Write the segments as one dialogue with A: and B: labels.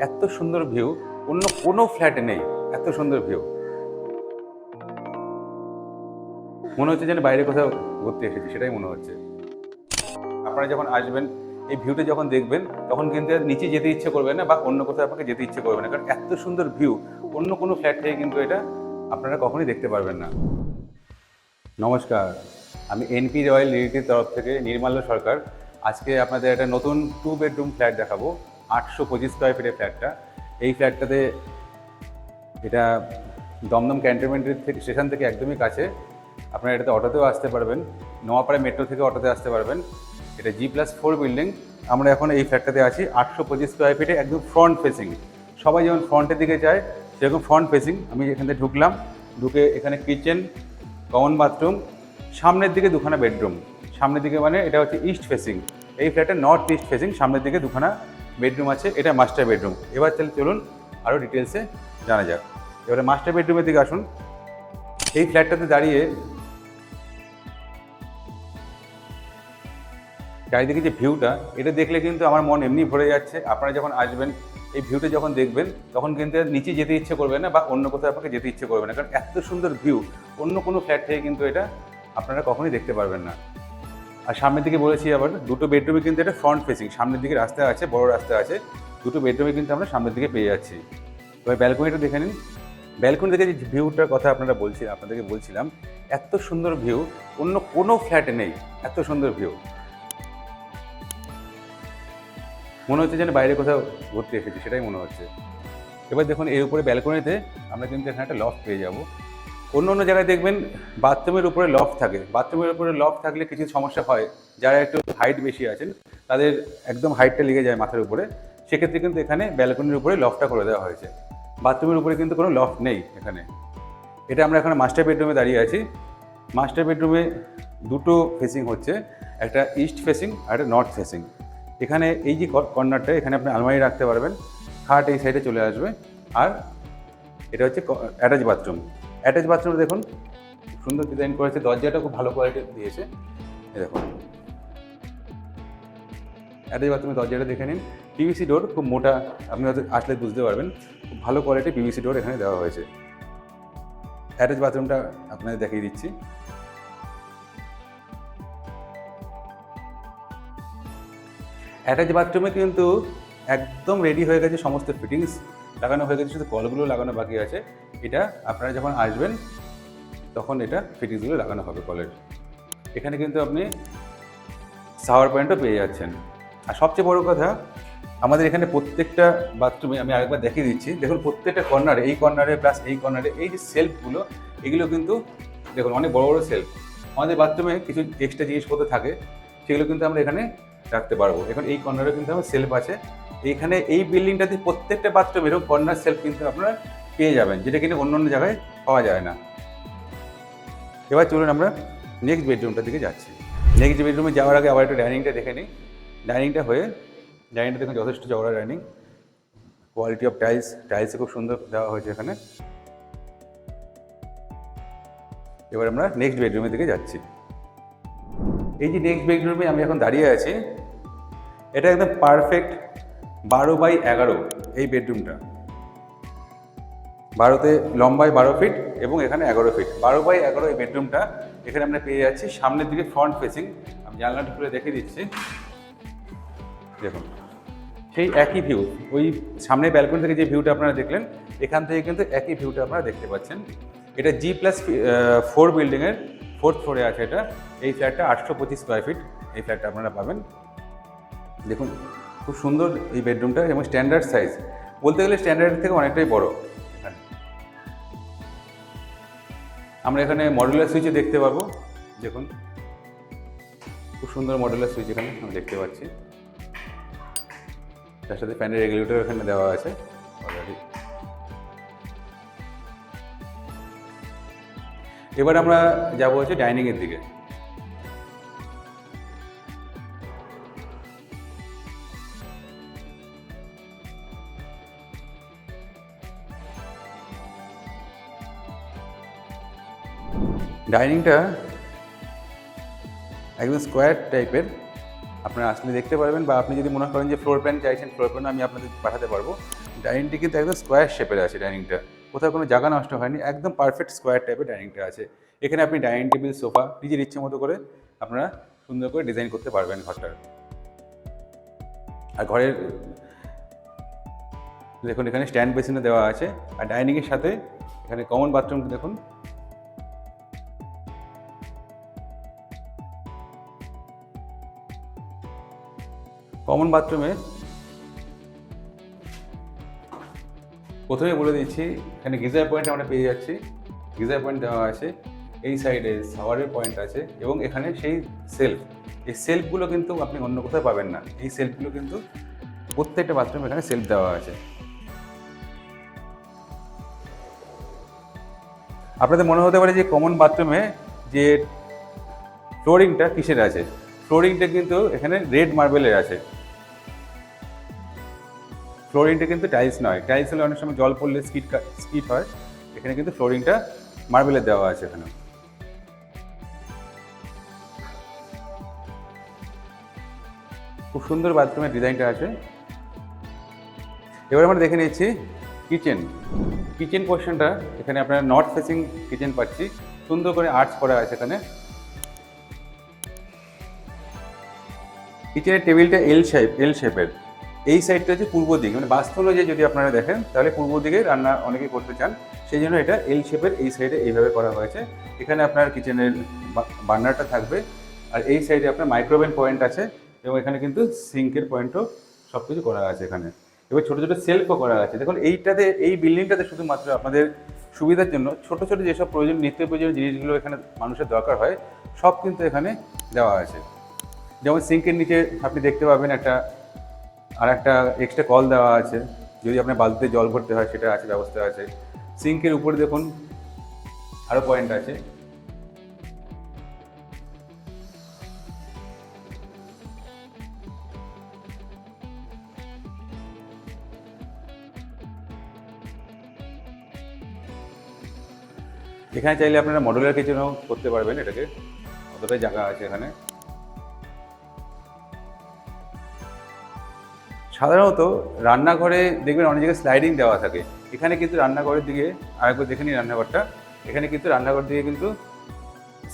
A: এত সুন্দর ভিউ অন্য কোনো ফ্ল্যাটে নেই। এত সুন্দর ভিউ, মনে হচ্ছে যেন বাইরে কোথাও ঘুরতে এসেছি, সেটাই মনে হচ্ছে। আপনারা যখন আসবেন, এই ভিউটা যখন দেখবেন, তখন কিন্তু আর নিচে যেতে ইচ্ছে করবে না বা অন্য কোথাও আপনাকে যেতে ইচ্ছে করবে না, কারণ এত সুন্দর ভিউ অন্য কোনো ফ্ল্যাট থেকে কিন্তু এটা আপনারা কখনোই দেখতে পারবেন না। নমস্কার, আমি এনপি রয়্যাল রিয়েলিটির তরফ থেকে নির্মাল্য সরকার। আজকে আপনাদের একটা নতুন 2 বেডরুম ফ্ল্যাট দেখাবো, 825 স্কোয়ার ফিটের ফ্ল্যাটটা। এই ফ্ল্যাটটাতে এটা দমদম ক্যান্টনমেন্টের থেকে স্টেশন থেকে একদমই কাছে। আপনারা এটাতে অটোতেও আসতে পারবেন, নোয়াপাড়া মেট্রো থেকে অটোতে আসতে পারবেন। এটা G+4 বিল্ডিং। আমরা এখন এই ফ্ল্যাটটাতে আছি, 825 স্কোয়ার ফিটে, একদম ফ্রন্ট ফেসিং। সবাই যেমন ফ্রন্টের দিকে যায়, সেরকম ফ্রন্ট ফেসিং। আমি এখান থেকে ঢুকলাম, ঢুকে এখানে কিচেন, কমন বাথরুম, সামনের দিকে দুখানা বেডরুম। সামনের দিকে মানে এটা হচ্ছে ইস্ট ফেসিং। এই ফ্ল্যাটে নর্থ ইস্ট ফেসিং, সামনের দিকে দুখানা বেডরুম আছে, এটা মাস্টার বেডরুম। এবার তাহলে চলুন আরও ডিটেলসে জানা যাক। এবারে মাস্টার বেডরুমের দিকে আসুন। এই ফ্ল্যাটটাতে দাঁড়িয়ে চারিদিকে যে ভিউটা, এটা দেখলে কিন্তু আমার মন এমনি ভরে যাচ্ছে। আপনারা যখন আসবেন, এই ভিউটা যখন দেখবেন, তখন কিন্তু নিচে যেতে ইচ্ছে করবে না বা অন্য কোথাও আপনাকে যেতে ইচ্ছে করবে না, কারণ এত সুন্দর ভিউ অন্য কোনো ফ্ল্যাট থেকে কিন্তু এটা আপনারা কখনোই দেখতে পারবেন না। আর সামনের দিকে বলেছি আবার, দুটো বেডরুমে কিন্তু এটা ফ্রন্ট ফেসিং। সামনের দিকে রাস্তা আছে, বড় রাস্তা আছে, দুটো বেডরুমে কিন্তু আমরা সামনের দিকে পেয়ে যাচ্ছি। এবার ব্যালকনিটা দেখে নিন। ব্যালকনি থেকে যে ভিউটার কথা আপনাদেরকে বলছিলাম, এত সুন্দর ভিউ অন্য কোনো ফ্ল্যাটে নেই। এত সুন্দর ভিউ, মনে হচ্ছে যেন বাইরে কোথাও ঘুরতে এসেছি, সেটাই মনে হচ্ছে। এবার দেখুন, এর উপরে ব্যালকনিতে আমরা কিন্তু এখানে একটা লফট পেয়ে যাব। অন্য অন্য জায়গায় দেখবেন বাথরুমের উপরে লফট থাকে। বাথরুমের উপরে লফট থাকলে কিছু সমস্যা হয়, যারা একটু হাইট বেশি আছেন তাদের একদম হাইটটা লেগে যায় মাথার উপরে। সেক্ষেত্রে কিন্তু এখানে ব্যালকনির উপরে লফটটা করে দেওয়া হয়েছে। বাথরুমের উপরে কিন্তু কোনো লফট নেই এখানে। এটা আমরা এখন মাস্টার বেডরুমে দাঁড়িয়ে আছি। মাস্টার বেডরুমে দুটো ফেসিং হচ্ছে, একটা ইস্ট ফেসিং আর একটা নর্থ ফেসিং। এখানে এই যে কর্নারটা, এখানে আপনি আলমারি রাখতে পারবেন, খাট এই সাইডে চলে আসবে। আর এটা হচ্ছে অ্যাটাচ বাথরুম। অ্যাটাচ বাথরুম দেখুন, সুন্দর ডিজাইন করেছে, দরজাটা খুব ভালো কোয়ালিটির দিয়েছে। এই দেখুন, অ্যাটাচ বাথরুমের দরজাটা দেখে নিন। পিভিসি ডোর, খুব মোটা, আপনি হয়তো আসলে বুঝতে পারবেন, খুব ভালো কোয়ালিটির পিভিসি ডোর এখানে দেওয়া হয়েছে। অ্যাটাচ বাথরুমটা আপনাদের দেখিয়ে দিচ্ছি। অ্যাটাচ বাথরুমে কিন্তু একদম রেডি হয়ে গেছে, সমস্ত ফিটিংস লাগানো হয়ে গেছে, শুধু কলগুলো লাগানো বাকি আছে। এটা আপনারা যখন আসবেন তখন এটা ফিটিংসগুলো লাগানো হবে কলের। এখানে কিন্তু আপনি শাওয়ার পয়েন্টও পেয়ে যাচ্ছেন। আর সবচেয়ে বড় কথা, আমাদের এখানে প্রত্যেকটা বাথরুমে, আমি আরেকবার দেখিয়ে দিচ্ছি, দেখুন প্রত্যেকটা কর্নারে, এই কর্নারে প্লাস এই কর্নারে, এই যে সেলফগুলো, এগুলো কিন্তু দেখুন অনেক বড় বড় সেলফ। আমাদের বাথরুমে কিছু এক্সট্রা জিনিসপত্র থাকে, সেগুলো কিন্তু আমরা এখানে রাখতে পারবো। এখন এই কর্নারে কিন্তু আমার সেলফ আছে। এইখানে এই বিল্ডিংটাতে প্রত্যেকটা বাথরুমে এরকম কর্নার সেলফ কিন্তু আপনারা পেয়ে যাবেন, যেটা কিন্তু অন্য অন্য জায়গায় পাওয়া যায় না। এবার চলুন আমরা নেক্সট বেডরুমটার দিকে যাচ্ছি। নেক্সট বেডরুমে যাওয়ার আগে আবার একটু ডাইনিংটা দেখে নিই। ডাইনিংটা দেখুন যথেষ্ট চওড়া ডাইনিং, কোয়ালিটি অফ টাইলসে খুব সুন্দর দেওয়া হয়েছে এখানে। এবার আমরা নেক্সট বেডরুমের দিকে যাচ্ছি। এই যে নেক্সট বেডরুমে আমি এখন দাঁড়িয়ে আছি, এটা একদম পারফেক্ট 12x11 এই বেডরুমটা। 12তে লম্বায় 12 ফিট এবং এখানে 11 ফিট। 12x11 এই বেডরুমটা এখানে আমরা পেয়ে যাচ্ছি। সামনের দিকে ফ্রন্ট ফেসিং, আমি জানলাটা খুলে দেখিয়ে দিচ্ছি। দেখুন সেই একই ভিউ, ওই সামনে ব্যালকনি থেকে যে ভিউটা আপনারা দেখলেন, এখান থেকে কিন্তু একই ভিউটা আপনারা দেখতে পাচ্ছেন। এটা G+4 বিল্ডিংয়ের 4th ফ্লোরে আছে এটা। এই ফ্ল্যাটটা 825 স্কোয়ার ফিট এই ফ্ল্যাটটা আপনারা পাবেন। দেখুন খুব সুন্দর এই বেডরুমটা এবং স্ট্যান্ডার্ড সাইজ, বলতে গেলে স্ট্যান্ডার্ডের থেকে অনেকটাই বড়। এখানে আমরা এখানে মডুলার সুইচে দেখতে পাবো। দেখুন খুব সুন্দর মডুলার সুইচ এখানে আমরা দেখতে পাচ্ছি, তার সাথে ফ্যানের রেগুলেটর এখানে দেওয়া আছে অলরেডি। এবার আমরা যাবো হচ্ছে ডাইনিংয়ের দিকে। ডাইনিংটা একদম স্কোয়ার টাইপের, আপনারা আসলে দেখতে পারবেন, বা আপনি যদি মনে করেন যে ফ্লোর প্ল্যান চাইছেন, ফ্লোর প্ল্যান আমি আপনাদের পাঠাতে পারবো। ডাইনিংটি কিন্তু একদম স্কোয়ার শেপের আছে। ডাইনিংটা কোথাও কোনো জায়গা নষ্ট হয়নি, একদম পারফেক্ট স্কোয়ার টাইপের ডাইনিংটা আছে। এখানে আপনি ডাইনিং টেবিল, সোফা নিজের ইচ্ছে মতো করে আপনারা সুন্দর করে ডিজাইন করতে পারবেন ঘরটার। আর ঘরের দেখুন এখানে স্ট্যান্ড বেসিনও দেওয়া আছে। আর ডাইনিংয়ের সাথে এখানে কমন বাথরুমটা দেখুন। কমন বাথরুমে প্রথমে বলে দিচ্ছি, এখানে গিজার পয়েন্ট আমরা পেয়ে যাচ্ছি। গিজার পয়েন্ট দেওয়া আছে, এই সাইডে শাওয়ারের পয়েন্ট আছে এবং এখানে সেই সেলফ, এই সেলফগুলো কিন্তু আপনি অন্য কোথাও পাবেন না। এই সেলফগুলো কিন্তু প্রত্যেকটা বাথরুমে এখানে সেলফ দেওয়া আছে। আপনাদের মনে হতে পারে যে কমন বাথরুমে যে ফ্লোরিংটা কিসের আছে, ফ্লোরিংটা কিন্তু এখানে রেড মার্বেলের আছে। ফ্লোরিংটা কিন্তু টাইলস নয়, টাইলস হলে অনেক সময় জল পড়লে স্কিড হয়, এখানে কিন্তু ফ্লোরিংটা মার্বেলের দেওয়া আছে। এখানে খুব সুন্দর বাথরুমের ডিজাইনটা আছে। এবার আমরা দেখে নিচ্ছি কিচেন। কিচেন পোর্শনটা এখানে আপনারা নর্থ ফেসিং কিচেন পাচ্ছি, সুন্দর করে আর্চ করা আছে এখানে। কিচেনের টেবিলটা এল শেপের। এই সাইডটা হচ্ছে পূর্ব দিক, মানে বাস্তু অনুযায়ী যদি আপনারা দেখেন তাহলে পূর্ব দিকে রান্না অনেকেই করতে চান, সেই জন্য এটা এল শেপের এই সাইডে এইভাবে করা হয়েছে। এখানে আপনার কিচেনের বার্নারটা থাকবে, আর এই সাইডে আপনার মাইক্রোওভেন পয়েন্ট আছে এবং এখানে কিন্তু সিঙ্কের পয়েন্টও সব কিছু করা আছে এখানে। এবার ছোটো ছোটো সেলফও করা আছে। দেখুন এইটাতে, এই বিল্ডিংটাতে শুধুমাত্র আপনাদের সুবিধার জন্য ছোটো ছোটো যেসব নিত্য প্রয়োজনীয় জিনিসগুলো এখানে মানুষের দরকার হয় সব কিন্তু এখানে দেওয়া আছে। যেমন সিঙ্কের নিচে আপনি দেখতে পাবেন একটা এক্সট্রা কল দেওয়া আছে, যদি আপনার বালতিতে জল ভরতে হয় সেটা আছে, ব্যবস্থা আছে। সিঙ্কের উপরে দেখুন আরও পয়েন্ট আছে। এখানে চাইলে আপনারা মডুলার কিচেনও করতে পারবেন, এটাকে অতটাই জায়গা আছে এখানে। সাধারণত রান্নাঘরে দেখবেন অনেক জায়গায় স্লাইডিং দেওয়া থাকে, এখানে কিন্তু রান্নাঘরের দিকে আরেকবার দেখে নিই রান্নাঘরটা, এখানে কিন্তু রান্নাঘর দিকে কিন্তু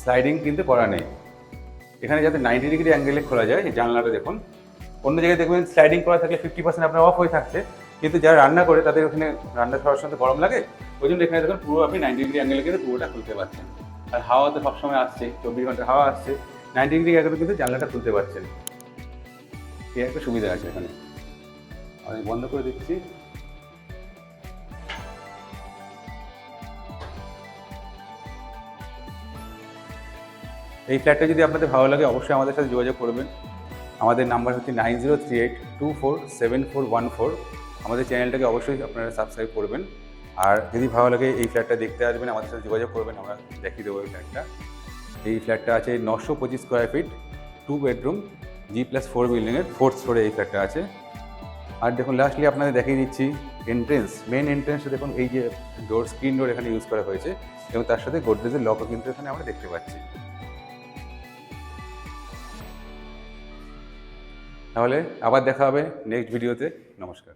A: স্লাইডিং কিন্তু করা নেই। এখানে যাতে 90 ডিগ্রি অ্যাঙ্গেলে খোলা যায়, এই জানলাটা দেখুন। অন্য জায়গায় দেখবেন স্লাইডিং করা থাকলে 50% আপনার অফ হয়ে থাকছে, কিন্তু যারা রান্না করে তাদের ওখানে রান্না খাওয়ার সময় গরম লাগে, ওই জন্য এখানে দেখুন পুরো আপনি 90 ডিগ্রি অ্যাঙ্গেলে কিন্তু পুরোটা খুলতে পারছেন। আর হাওয়া তো সবসময় আসছে, 24 ঘন্টা হাওয়া আসছে, 90 ডিগ্রি অ্যাঙ্গেলে কিন্তু জানলাটা খুলতে পারছেন। এই একটা সুবিধা আছে এখানে। আমি বন্ধ করে দিচ্ছি। এই ফ্ল্যাটটা যদি আপনাদের ভালো লাগে অবশ্যই আমাদের সাথে যোগাযোগ করবেন। আমাদের নাম্বার হচ্ছে 9038247414। আমাদের চ্যানেলটাকে অবশ্যই আপনারা সাবস্ক্রাইব করবেন। আর যদি ভালো লাগে এই ফ্ল্যাটটা দেখতে আসবেন, আমাদের সাথে যোগাযোগ করবেন, আমরা দেখিয়ে দেবো এই ফ্ল্যাটটা। এই ফ্ল্যাটটা আছে 925 স্কোয়ার ফিট, 2 বেডরুম, G+4 বিল্ডিংয়ের 4th ফ্লোরে এই ফ্ল্যাটটা আছে। আর দেখুন লাস্টলি আপনাদের দেখিয়ে দিচ্ছি এন্ট্রেন্স, মেন এন্ট্রেন্সটা দেখুন, এই যে স্ক্রিন ডোর এখানে ইউজ করা হয়েছে এবং তার সাথে গোদরেজের লকও কিন্তু এখানে আমরা দেখতে পাচ্ছি। তাহলে আবার দেখা হবে নেক্সট ভিডিওতে। নমস্কার।